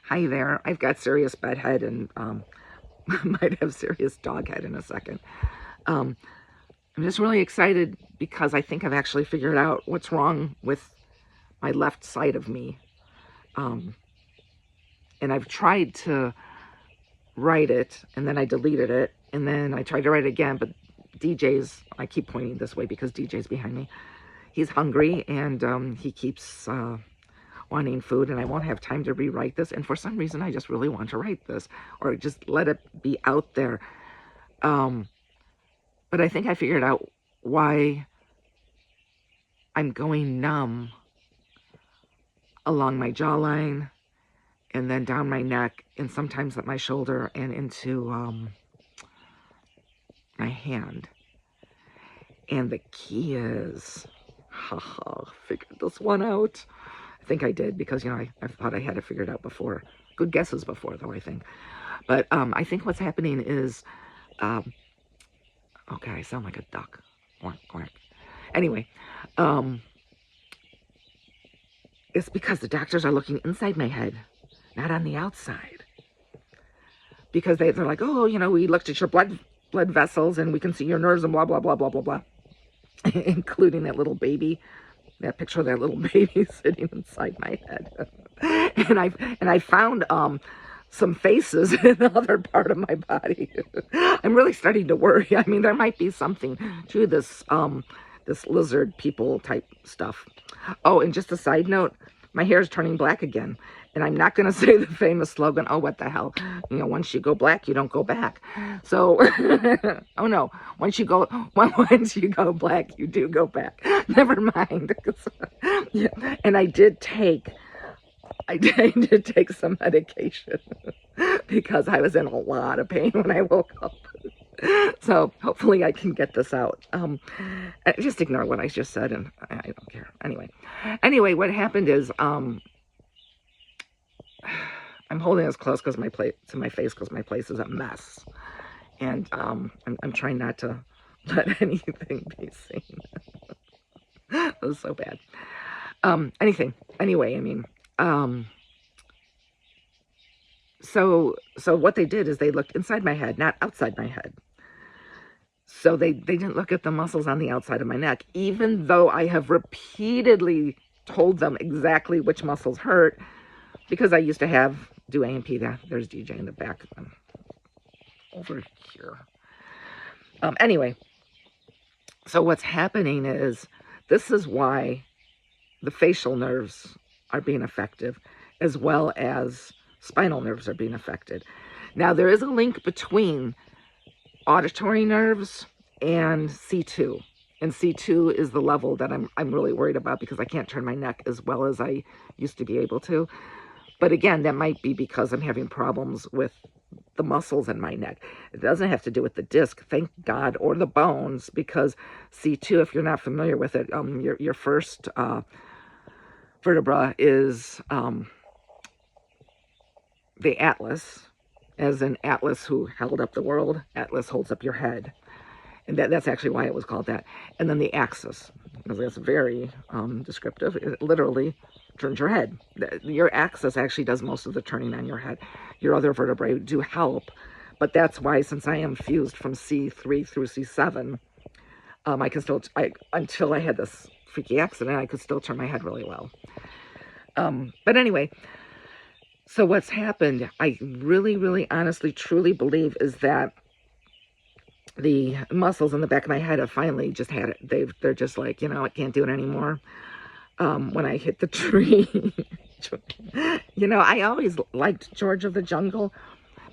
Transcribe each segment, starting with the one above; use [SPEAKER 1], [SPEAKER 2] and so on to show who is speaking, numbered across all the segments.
[SPEAKER 1] Hi there. I've got serious bedhead and might have serious dog head in a second. Um, I'm just really excited because I think I've actually figured out what's wrong with my left side of me. Um, and I've tried to write it, and then I deleted it, and then I tried to write it again, but DJ's, I keep pointing this way because DJ's behind me. He's hungry, and he keeps wanting food, and I won't have time to rewrite this. And for some reason, I just really want to write this, or just let it be out there. But I think I figured out why I'm going numb along my jawline, and then down my neck, and sometimes at my shoulder, and into my hand. And the key is, figured this one out. I think I did, because, you know, I thought I had it figured out before. Good guesses before, though, I think. But I think what's happening is, okay, I sound like a duck. Quack, quack. Anyway, it's because the doctors are looking inside my head, not on the outside. Because they're like, oh, you know, we looked at your blood vessels, and we can see your nerves, and blah, blah, blah, blah, blah, blah. Including that little baby. That picture of that little baby sitting inside my head. and I found some faces in another part of my body. I'm really starting to worry. I mean, there might be something to this this lizard people type stuff. Oh, and just a side note, my hair is turning black again. And I'm not going to say the famous slogan, oh, what the hell. You know, once you go black, you don't go back. So, oh no, once you go black, you do go back. Never mind. Yeah. And I did take some medication because I was in a lot of pain when I woke up. So hopefully I can get this out. Just ignore what I just said, and I don't care. Anyway, what happened is, I'm holding this close because my plate to my face because my place is a mess, and I'm trying not to let anything be seen. It was so bad. Anyway, I mean, so what they did is they looked inside my head, not outside my head. So they didn't look at the muscles on the outside of my neck, even though I have repeatedly told them exactly which muscles hurt. Because I used to do A&P. There's DJ in the back of them. Over here. Anyway, so what's happening is, this is why the facial nerves are being affected, as well as spinal nerves are being affected. Now, there is a link between auditory nerves and C2. And C2 is the level that I'm really worried about, because I can't turn my neck as well as I used to be able to. But again, that might be because I'm having problems with the muscles in my neck. It doesn't have to do with the disc, thank God, or the bones, because C2, if you're not familiar with it, your first vertebra is the atlas, as in Atlas who held up the world. Atlas holds up your head. And that's actually why it was called that. And then the axis, because that's very descriptive. It literally turns your head. Your axis actually does most of the turning on your head. Your other vertebrae do help, but that's why, since I am fused from C3 through C7, I can still, until I had this freaky accident, I could still turn my head really well. But anyway, so what's happened, I really, really, honestly, truly believe, is that the muscles in the back of my head have finally just had it. They're just like, you know, I can't do it anymore. When I hit the tree, you know, I always liked George of the Jungle,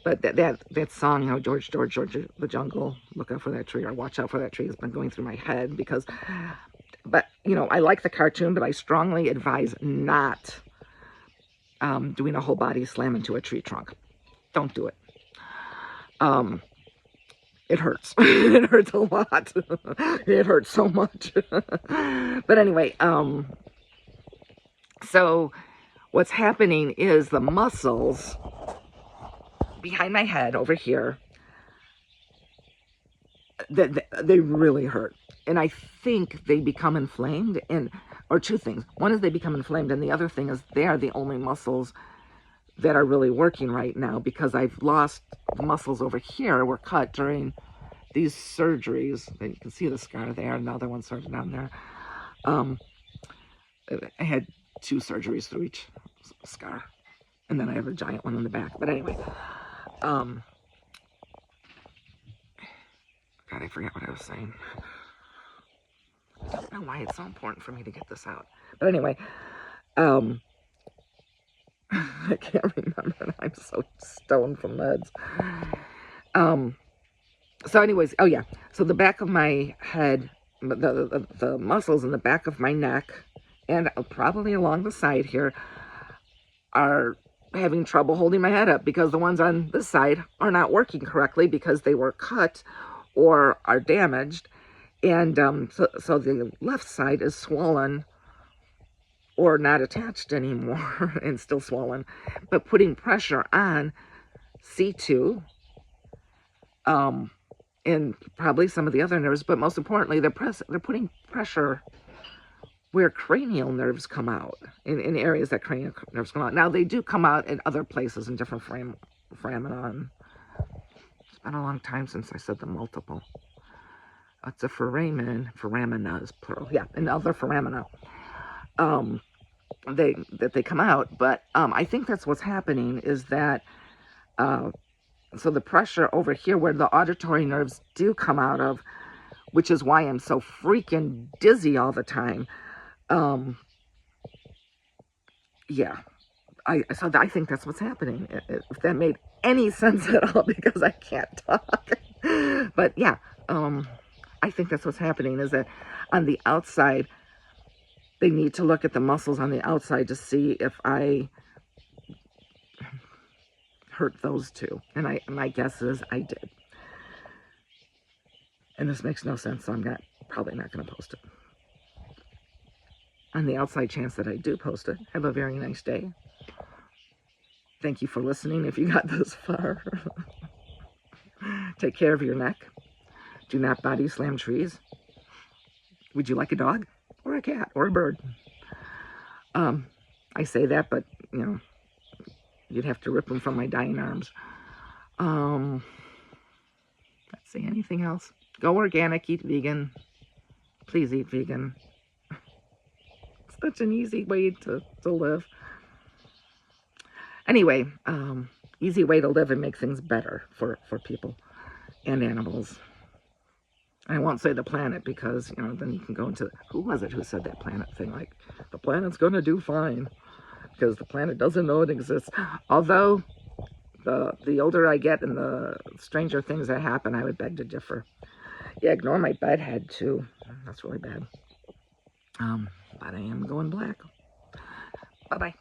[SPEAKER 1] but that song, you know, George of the Jungle, look out for that tree, or watch out for that tree, has been going through my head because, but, you know, I like the cartoon, but I strongly advise not doing a whole body slam into a tree trunk. Don't do it. It hurts. It hurts a lot. It hurts so much. But anyway, so what's happening is the muscles behind my head over here, they really hurt. And I think they become inflamed, or two things. One is they become inflamed, and the other thing is they are the only muscles that are really working right now, because I've lost the muscles over here were cut during these surgeries. You can see the scar there, another one sort of down there. I had 2 surgeries through each scar, and then I have a giant one in the back. But anyway, God, I forgot what I was saying. I don't know why it's so important for me to get this out. But anyway, I can't remember. I'm so stoned from meds. So anyways, oh yeah. So the back of my head, the muscles in the back of my neck, and probably along the side here, are having trouble holding my head up, because the ones on this side are not working correctly because they were cut or are damaged. And so the left side is swollen or not attached anymore and still swollen, but putting pressure on C2, and probably some of the other nerves, but most importantly, they're putting pressure where cranial nerves come out, in areas that cranial nerves come out. Now, they do come out in other places in different foramina. It's been a long time since I said the multiple. It's a foramina is plural. Yeah, and other foramina. They come out, but I think that's what's happening, is that so the pressure over here where the auditory nerves do come out of, which is why I'm so freaking dizzy all the time. Yeah, I think that's what's happening. If that made any sense at all, because I can't talk. But yeah, I think that's what's happening, is that on the outside, they need to look at the muscles on the outside to see if I hurt those two. And my guess is I did. And this makes no sense, so I'm probably not going to post it. On the outside chance that I do post it, have a very nice day. Thank you for listening if you got this far. Take care of your neck. Do not body slam trees. Would you like a dog or a cat or a bird? I say that, but you know, you'd have to rip them from my dying arms. Let's see, anything else? Go organic, eat vegan. Please eat vegan. It's such an easy way to live. Anyway, easy way to live and make things better for people and animals. I won't say the planet, because, you know, then you can go into, who was it who said that planet thing? Like, the planet's going to do fine, because the planet doesn't know it exists. Although, the older I get and the stranger things that happen, I would beg to differ. Yeah, ignore my bedhead, too. That's really bad. But I am going black. Bye-bye.